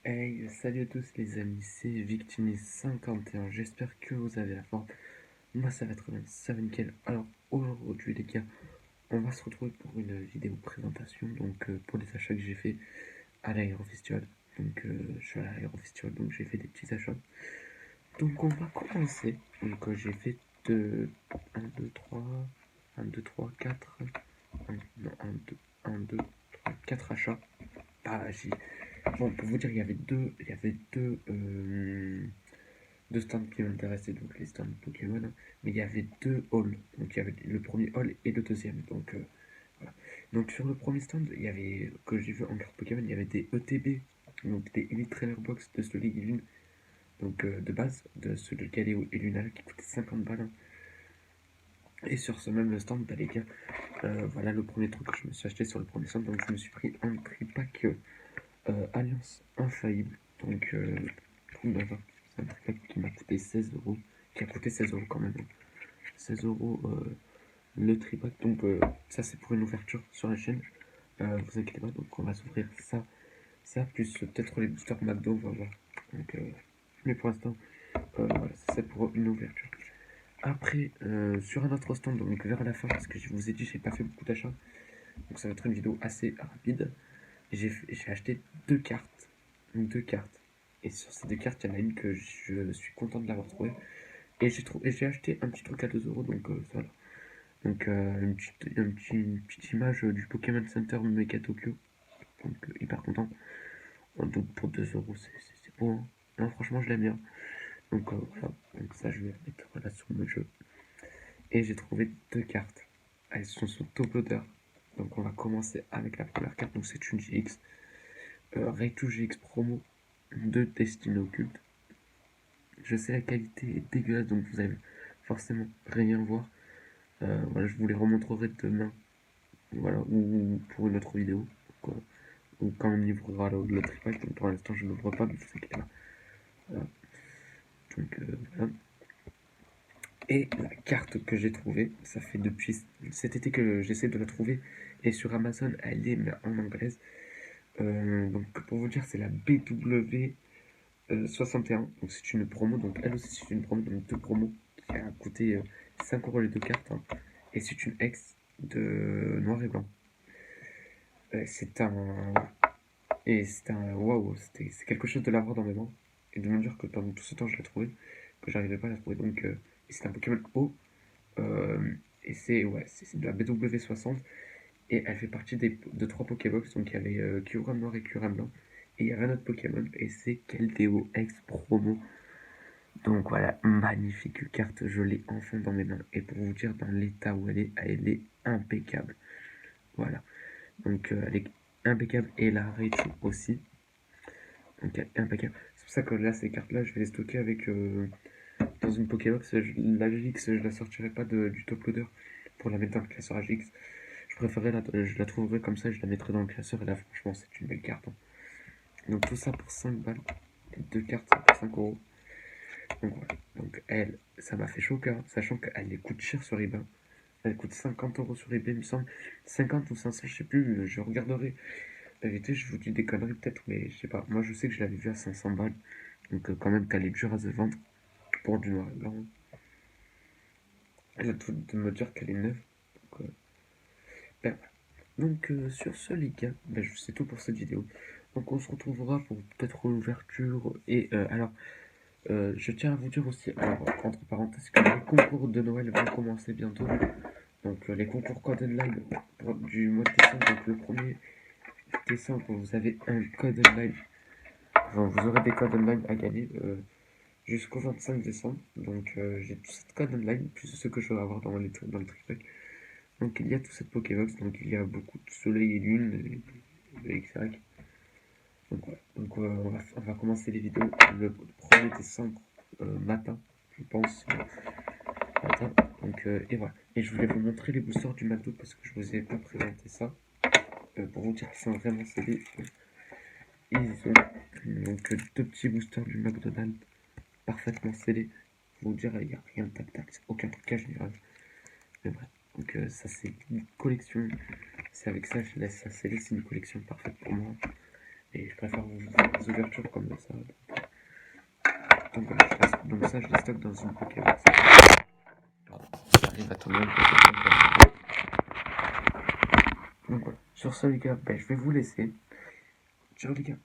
Hey, salut à tous les amis, c'est Victimis51, j'espère que vous avez la forme. Moi ça va très bien, ça va nickel. Alors aujourd'hui les gars, on va se retrouver pour une vidéo présentation, donc pour les achats que j'ai fait à l'Aérofestival. Donc je suis à l'Aérofestival, donc j'ai fait des petits achats. Donc on va commencer. Donc j'ai fait 1, 2, 3, 1, 2, 3, 4, 1, non, 1, 2, 1, 2, 3, 4 achats. Ah, bon, pour vous dire, deux stands qui m'intéressaient, donc les stands Pokémon, hein, mais il y avait deux halls. Donc il y avait le premier hall et le deuxième. Donc voilà. Donc sur le premier stand, il y avait, que j'ai vu en carte Pokémon, il y avait des ETB, donc des Elite Trainer Box de Solid et Lune, donc de base, de ceux de Galéo et Lunala qui coûtaient 50 balles, hein. Et sur ce même stand, bah les gars, voilà le premier truc que je me suis acheté sur le premier stand. Donc je me suis pris un tripack Alliance Infaillible. Donc c'est un tripack qui m'a coûté 16 euros, qui a coûté 16 € quand même, hein. 16 € le tripack. Donc ça c'est pour une ouverture sur la chaîne. Vous inquiétez pas, donc on va s'ouvrir ça plus peut-être les boosters McDo, on va voir. Donc, mais pour l'instant, voilà, c'est pour une ouverture. Après, sur un autre stand, donc vers la fin, parce que je vous ai dit, j'ai pas fait beaucoup d'achats, donc ça va être une vidéo assez rapide. J'ai acheté deux cartes. Deux cartes. Et sur ces deux cartes, il y en a une que je suis content de l'avoir trouvée. Et j'ai acheté un petit truc à 2 euros, donc voilà. Donc une petite image du Pokémon Center Mega Tokyo. Donc hyper content. Donc pour 2 euros, c'est beau, hein. Non, franchement, je l'aime bien. Donc voilà. Donc ça, je vais mettre là sur le jeu. Et j'ai trouvé deux cartes. Elles sont sous top loader. Donc on va commencer avec la première carte. Donc c'est une GX. Raichu GX promo de Destiny Occulte. Je sais la qualité est dégueulasse, donc vous allez forcément rien voir. Voilà, je vous les remontrerai demain, voilà, ou pour une autre vidéo, quoi. Ou quand on livrera le tripack. Donc pour l'instant je ne l'ouvre pas, mais je sais qu'il est là. Voilà. Donc voilà. Et la carte que j'ai trouvée, ça fait depuis cet été que j'essaie de la trouver, et sur Amazon elle est mais en anglaise. Donc pour vous dire, c'est la BW 61, donc c'est une promo, donc elle aussi c'est une promo, donc deux promos qui a coûté 5 € les deux cartes, hein. Et c'est une ex de noir et blanc. C'est un. Et c'est un. Waouh, c'est quelque chose de l'avoir dans mes mains. Et de me dire que pendant tout ce temps je l'ai trouvé, que j'arrivais pas à la trouver. Donc, et c'est un Pokémon haut. Et c'est ouais, c'est de la BW 60. Et elle fait partie de trois Pokébox. Donc il y avait Kyurem noir et Kyurem blanc. Et il y avait un autre Pokémon. Et c'est Keldeo ex promo. Donc voilà, magnifique carte, je l'ai enfin dans mes mains. Et pour vous dire, dans l'état où elle est impeccable. Voilà, donc elle est impeccable et la Raichu aussi. Donc elle est impeccable. C'est pour ça que là, ces cartes-là, je vais les stocker avec dans une Pokébox. La GX, je la sortirai pas du top loader pour la mettre dans le classeur AGX. Je préférerais je la trouverai comme ça, je la mettrai dans le classeur. Et là, franchement, c'est une belle carte, hein. Donc tout ça pour 5 balles. Deux cartes pour 5 €. Donc voilà. Donc elle, ça m'a fait chaud au cœur, sachant qu'elle les coûte cher sur eBay. Elle coûte 50 € sur eBay, il me semble. 50 ou 500, je sais plus, je regarderai. La vérité, je vous dis des conneries peut-être, mais je sais pas. Moi, je sais que je l'avais vue à 500 balles. Donc quand même qu'elle est dure à se vendre pour du noir et blanc. Elle a tout de me dire qu'elle est neuve. Donc, ben, voilà. Donc sur ce, les gars, ben, c'est tout pour cette vidéo. Donc on se retrouvera pour peut-être l'ouverture. Et alors, je tiens à vous dire aussi, alors, entre parenthèses, que les concours de Noël vont commencer bientôt. Donc les concours Code Online du mois de décembre, donc le 1er décembre, vous avez un code online. Enfin, vous aurez des codes online à gagner jusqu'au 25 décembre. Donc j'ai tout cette code online, plus ce que je vais avoir dans le tripack. Donc il y a tout cette Pokébox, donc il y a beaucoup de soleil et lune et etc. Donc voilà, donc on va commencer les vidéos le 1er décembre matin, je pense. Matin. Donc et voilà. Et je voulais vous montrer les boosters du McDo parce que je vous ai pas présenté ça. Pour vous dire qu'ils sont vraiment scellés. Ils ont donc deux petits boosters du McDonald's parfaitement scellés. Pour vous dire, il n'y a rien de tac-tac, aucun trucage ni rien. Mais bref, donc ça c'est une collection. C'est avec ça que je laisse ça sceller, c'est une collection parfaite pour moi. Et je préfère vous faire des ouvertures comme ça. Donc voilà, donc ça, je les stocke dans une Pokébox. J'arrive à tomber un peu. Donc voilà. Sur ce, les gars, ben, je vais vous laisser. Ciao, les gars.